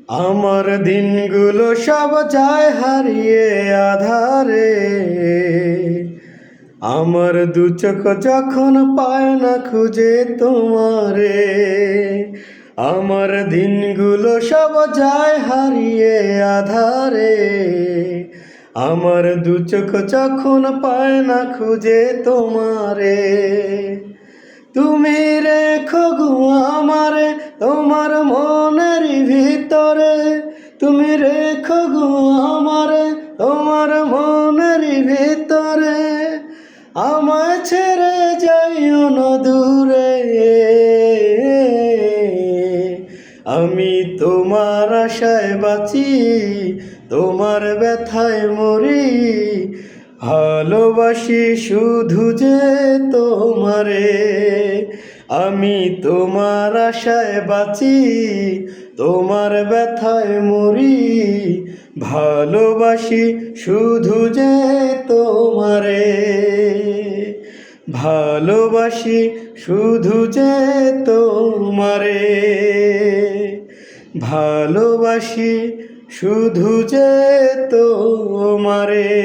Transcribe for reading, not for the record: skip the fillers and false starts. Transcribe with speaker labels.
Speaker 1: আমার দিনগুলো সব যায় হারিয়ে আধারে, আমার দু চোখ যখন পায় না খুঁজে তোমারে। আমার দিনগুলো সব যায় হারিয়ে আধারে, আমার দু চোখ যখন পায় না খুঁজে তোমারে। তুমি রেখো গো আমারে তোমার মনের ভিতরে, তুমি রেখো গো আমারে তোমার মনের ভিতরে, আমায় ছেড়ে যাইও না দূরে। আমি তোমার আশায় বাঁচি, তোমার ব্যথায় মরি, ভালোবাসি শুধু যে তোমারে। আমি তোমার আশায় বাঁচি, তোমার ব্যথায় মরি, ভালোবাসি শুধু যে তোমারে। ভালোবাসি শুধু যে তোমারে, ভালোবাসি শুধু যে তোমারে।